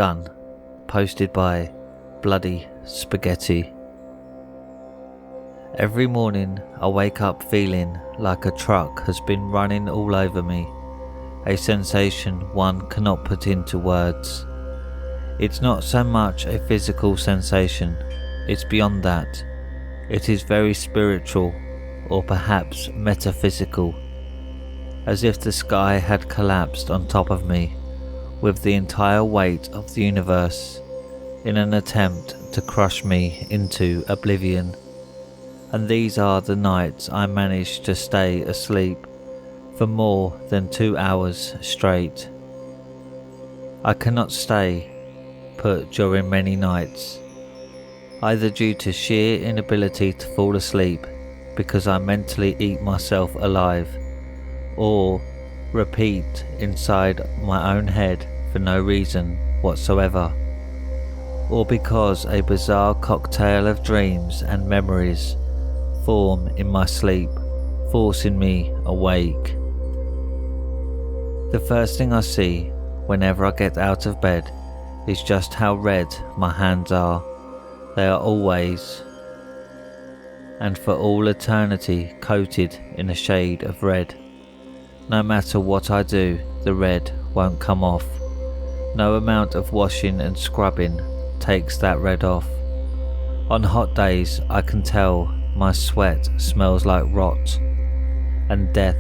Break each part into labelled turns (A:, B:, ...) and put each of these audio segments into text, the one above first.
A: gun, posted by Bloody Spaghetti. Every morning I wake up feeling like a truck has been running all over me, a sensation one cannot put into words. It's not so much a physical sensation, it's beyond that. It is very spiritual, or perhaps metaphysical, as if the sky had collapsed on top of me with the entire weight of the universe in an attempt to crush me into oblivion. And these are the nights I manage to stay asleep for more than 2 hours straight. I cannot stay put during many nights, either due to sheer inability to fall asleep because I mentally eat myself alive, or repeat inside my own head for no reason whatsoever, or because a bizarre cocktail of dreams and memories form in my sleep, forcing me awake. The first thing I see whenever I get out of bed is just how red my hands are. They are always, and for all eternity, coated in a shade of red. No matter what I do, the red won't come off. No amount of washing and scrubbing takes that red off. On hot days, I can tell my sweat smells like rot, and death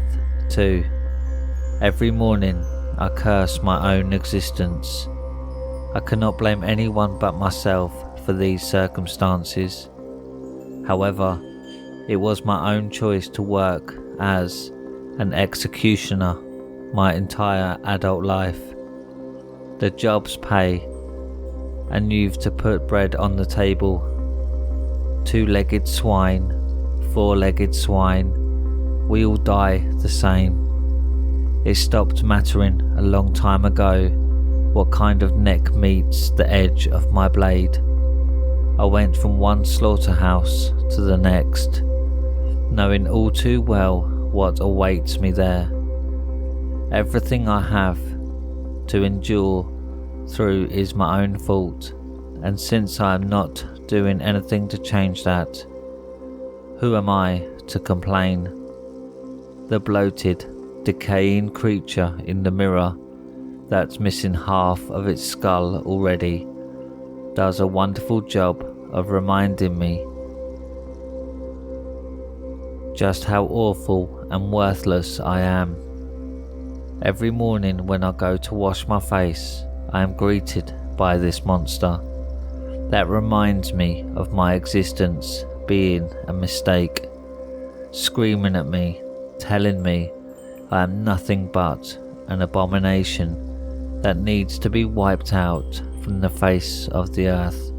A: too. Every morning I curse my own existence. I cannot blame anyone but myself for these circumstances. However, it was my own choice to work as an executioner my entire adult life. The jobs pay, and you've to put bread on the table. Two-legged swine, four-legged swine, we all die the same. It stopped mattering a long time ago what kind of neck meets the edge of my blade. I went from one slaughterhouse to the next, knowing all too well what awaits me there. Everything I have to endure through is my own fault, and since I am not doing anything to change that, who am I to complain? The bloated, decaying creature in the mirror that's missing half of its skull already does a wonderful job of reminding me just how awful and worthless I am. Every morning when I go to wash my face, I am greeted by this monster that reminds me of my existence being a mistake, screaming at me, telling me I am nothing but an abomination that needs to be wiped out from the face of the earth.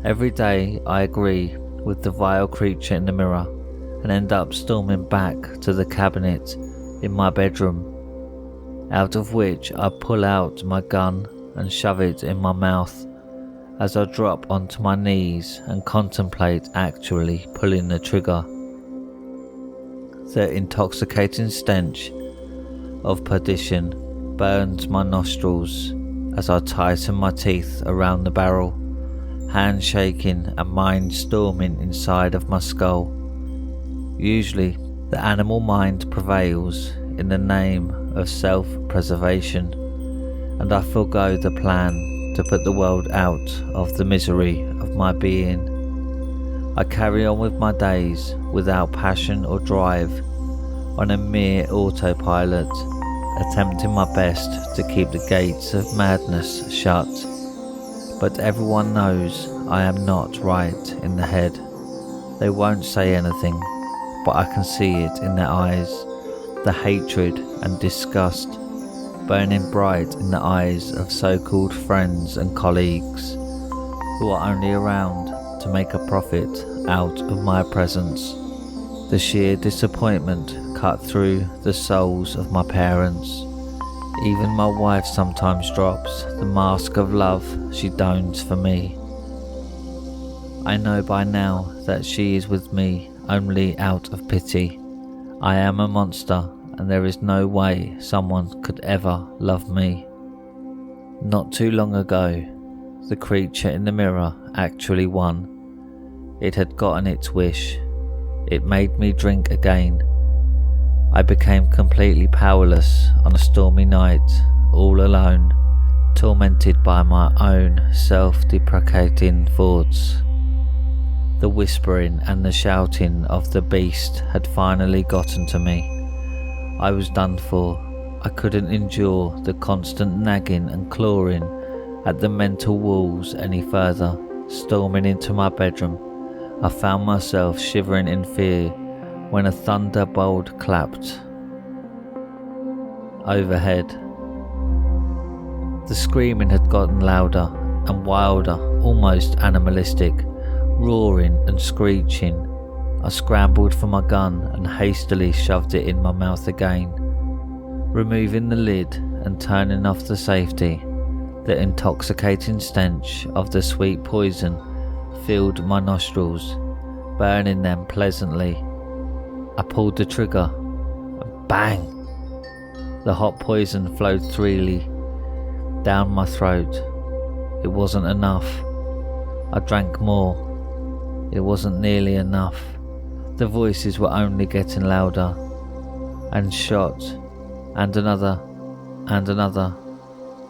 A: Every day I agree with the vile creature in the mirror and end up storming back to the cabinet in my bedroom, out of which I pull out my gun and shove it in my mouth as I drop onto my knees and contemplate actually pulling the trigger. The intoxicating stench of perdition burns my nostrils as I tighten my teeth around the barrel, hands shaking and mind storming inside of my skull. Usually the animal mind prevails in the name of self-preservation, and I forego the plan to put the world out of the misery of my being. I carry on with my days without passion or drive, on a mere autopilot, attempting my best to keep the gates of madness shut. But everyone knows I am not right in the head. They won't say anything, but I can see it in their eyes, the hatred and disgust burning bright in the eyes of so-called friends and colleagues who are only around to make a profit out of my presence. The sheer disappointment cut through the souls of my parents. Even my wife sometimes drops the mask of love she dons for me. I know by now that she is with me only out of pity. I am a monster, and there is no way someone could ever love me. Not too long ago, the creature in the mirror actually won. It had gotten its wish. It made me drink again. I became completely powerless on a stormy night, all alone, tormented by my own self-deprecating thoughts. The whispering and the shouting of the beast had finally gotten to me. I was done for. I couldn't endure the constant nagging and clawing at the mental walls any further. Storming into my bedroom, I found myself shivering in fear when a thunderbolt clapped overhead. The screaming had gotten louder and wilder, almost animalistic, roaring and screeching. I scrambled for my gun and hastily shoved it in my mouth again. Removing the lid and turning off the safety, the intoxicating stench of the sweet poison filled my nostrils, burning them pleasantly. I pulled the trigger, and bang! The hot poison flowed freely down my throat. It wasn't enough. I drank more. It wasn't nearly enough. The voices were only getting louder, and shot, and another, and another,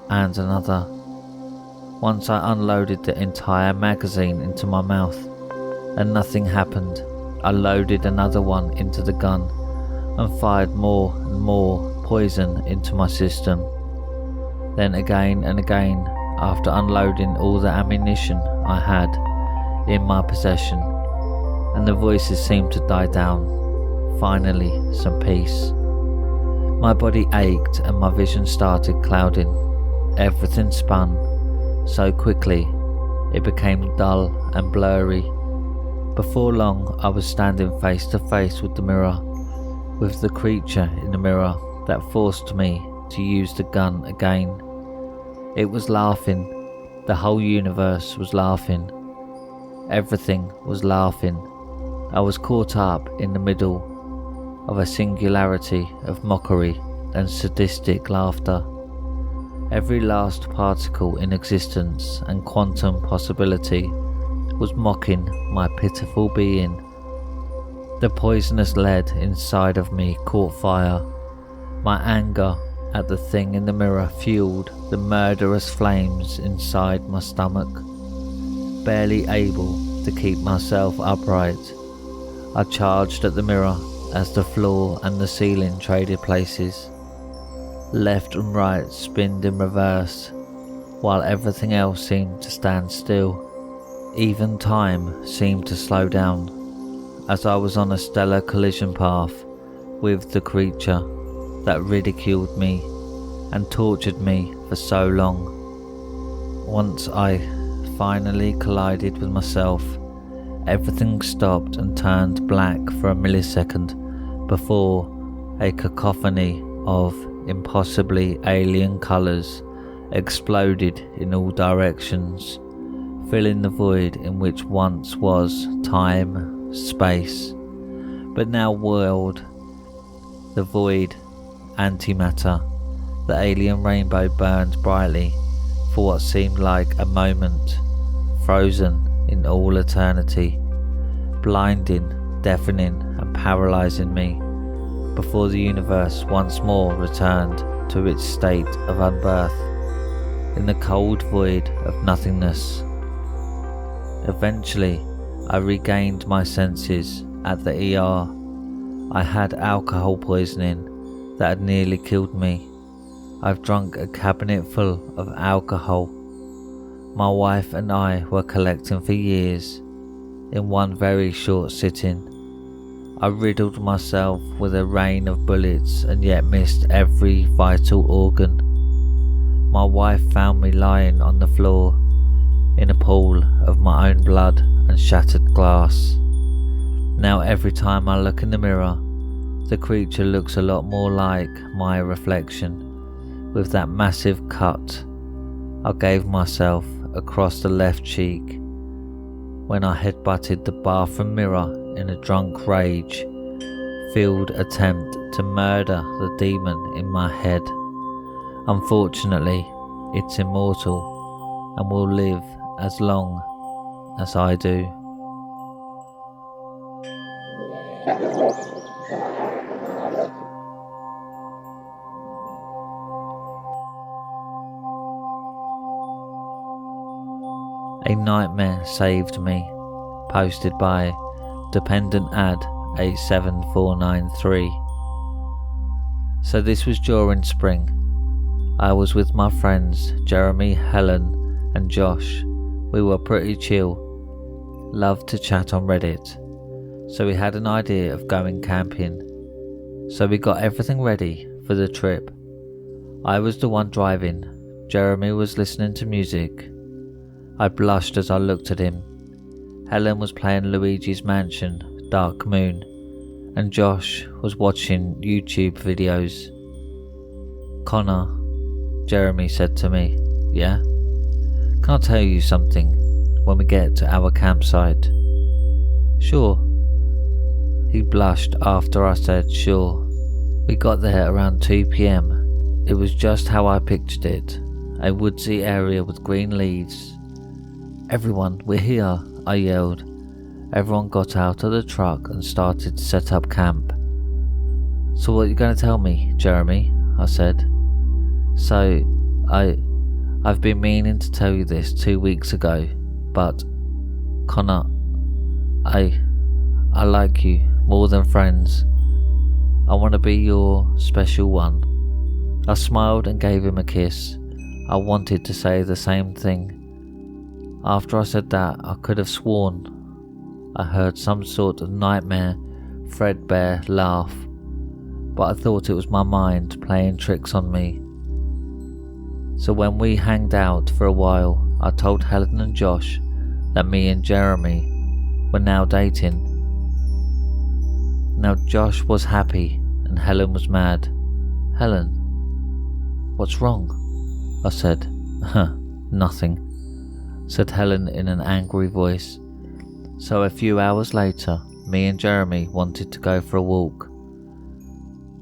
A: and another. Once I unloaded the entire magazine into my mouth, and nothing happened. I loaded another one into the gun, and fired more and more poison into my system. Then again and again, after unloading all the ammunition I had in my possession, and the voices seemed to die down. Finally, some peace. My body ached and my vision started clouding. Everything spun so quickly it became dull and blurry. Before long, I was standing face to face with the mirror, with the creature in the mirror that forced me to use the gun again. It was laughing. The whole universe was laughing. Everything was laughing. I was caught up in the middle of a singularity of mockery and sadistic laughter. Every last particle in existence and quantum possibility was mocking my pitiful being. The poisonous lead inside of me caught fire. My anger at the thing in the mirror fueled the murderous flames inside my stomach. Barely able to keep myself upright, I charged at the mirror as the floor and the ceiling traded places. Left and right spinned in reverse, while everything else seemed to stand still. Even time seemed to slow down, as I was on a stellar collision path with the creature that ridiculed me and tortured me for so long. Once I finally collided with myself, everything stopped and turned black for a millisecond before a cacophony of impossibly alien colours exploded in all directions, filling the void in which once was time, space, but now world. The void, antimatter, the alien rainbow burned brightly for what seemed like a moment, frozen in all eternity, blinding, deafening and paralysing me, before the universe once more returned to its state of unbirth, in the cold void of nothingness. Eventually, I regained my senses at the ER. I had alcohol poisoning that had nearly killed me. I've drunk a cabinet full of alcohol my wife and I were collecting for years in one very short sitting. I riddled myself with a rain of bullets and yet missed every vital organ. My wife found me lying on the floor in a pool of my own blood and shattered glass. Now every time I look in the mirror, the creature looks a lot more like my reflection, with that massive cut I gave myself across the left cheek when I headbutted the bathroom mirror in a drunk rage-filled attempt to murder the demon in my head. Unfortunately, it's immortal and will live as long as I do. A nightmare saved me, posted by dependent ad 87493. So this was during spring. I was with my friends Jeremy, Helen and Josh. We were pretty chill, loved to chat on Reddit, so we had an idea of going camping. So we got everything ready for the trip. I was the one driving, Jeremy was listening to music. I blushed as I looked at him. Helen was playing Luigi's Mansion, Dark Moon, and Josh was watching YouTube videos. Connor, Jeremy said to me, "Yeah? Can I tell you something when we get to our campsite?" "Sure." He blushed after I said sure. We got there around 2 p.m. It was just how I pictured it, a woodsy area with green leaves. "Everyone, we're here," I yelled. Everyone got out of the truck and started to set up camp. "So what are you going to tell me, Jeremy?" I said. "So, I've been meaning to tell you this 2 weeks ago, but Connor, I like you more than friends. I want to be your special one." I smiled and gave him a kiss. I wanted to say the same thing. After I said that, I could have sworn I heard some sort of nightmare, threadbare laugh, but I thought it was my mind playing tricks on me. So when we hanged out for a while, I told Helen and Josh that me and Jeremy were now dating. Now Josh was happy and Helen was mad. "Helen, what's wrong?" I said. "Nothing," said Helen in an angry voice. So a few hours later, me and Jeremy wanted to go for a walk.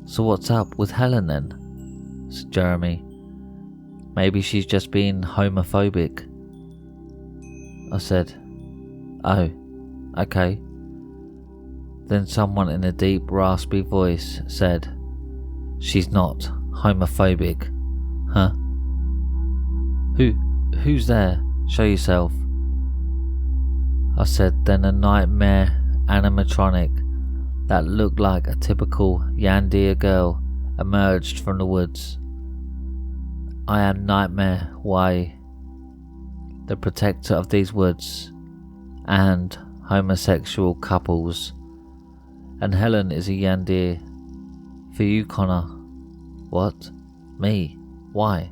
A: "So what's up with Helen then?" said Jeremy. "Maybe she's just being homophobic." I said, "Oh, okay." Then someone in a deep, raspy voice said, "She's not homophobic." "Huh? Who's there? Show yourself." I said. Then a nightmare animatronic that looked like a typical Yandir girl emerged from the woods. "I am Nightmare Y, the protector of these woods and homosexual couples. And Helen is a Yandir. For you, Connor." "What? Me? Why?"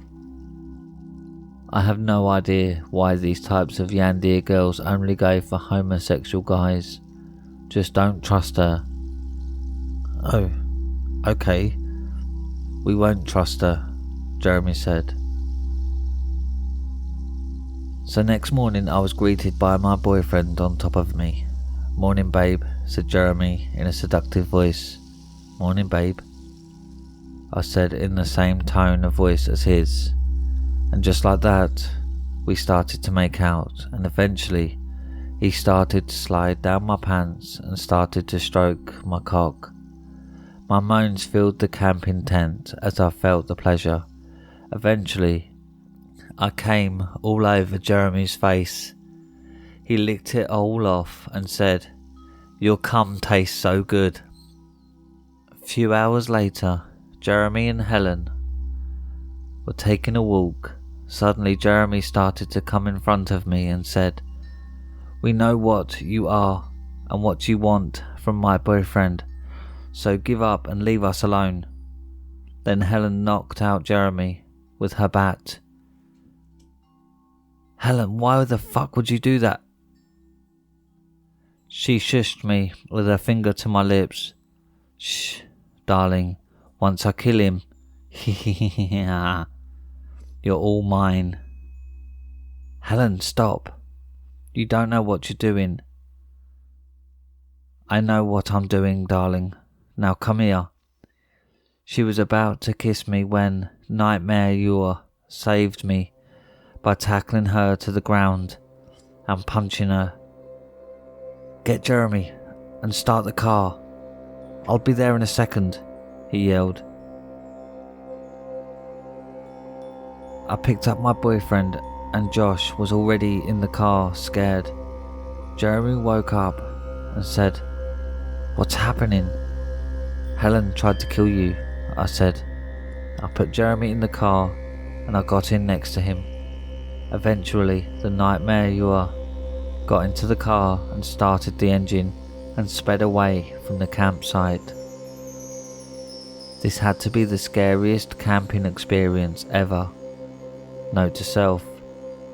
A: I have no idea why these types of Yandir girls only go for homosexual guys. Just don't trust her." "Oh, okay. We won't trust her," Jeremy said. So next morning I was greeted by my boyfriend on top of me. "Morning, babe," said Jeremy in a seductive voice. "Morning, babe," I said in the same tone of voice as his. And just like that, we started to make out, and eventually he started to slide down my pants and started to stroke my cock. My moans filled the camping tent as I felt the pleasure. Eventually, I came all over Jeremy's face. He licked it all off and said, "Your cum tastes so good." A few hours later, Jeremy and Helen were taking a walk. Suddenly Jeremy started to come in front of me and said, "We know what you are and what you want from my boyfriend, so give up and leave us alone." Then Helen knocked out Jeremy with her bat. "Helen, why the fuck would you do that?" She shushed me with her finger to my lips. "Shh, darling, once I kill him, you're all mine." "Helen, stop. You don't know what you're doing." "I know what I'm doing, darling. Now come here." She was about to kiss me when Nightmare Yor saved me by tackling her to the ground and punching her. "Get Jeremy and start the car. I'll be there in a second," he yelled. I picked up my boyfriend and Josh was already in the car, scared. Jeremy woke up and said, "What's happening?" "Helen tried to kill you," I said. I put Jeremy in the car and I got in next to him. Eventually, the nightmare you are got into the car and started the engine and sped away from the campsite. This had to be the scariest camping experience ever. Note to self,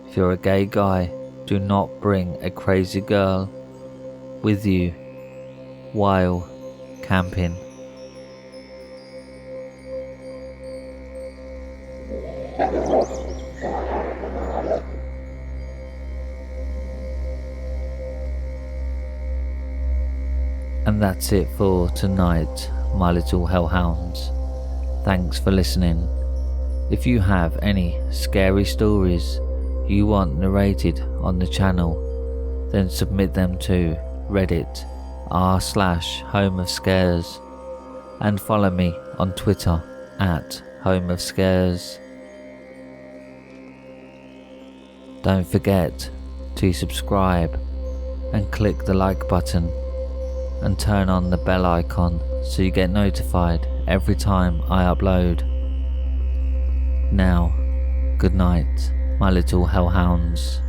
A: if you're a gay guy, do not bring a crazy girl with you while camping. And that's it for tonight, my little hellhounds. Thanks for listening. If you have any scary stories you want narrated on the channel, then submit them to Reddit r/homeofscares and follow me on Twitter at homeofscares. Don't forget to subscribe and click the like button and turn on the bell icon so you get notified every time I upload. Now, good night, my little hellhounds.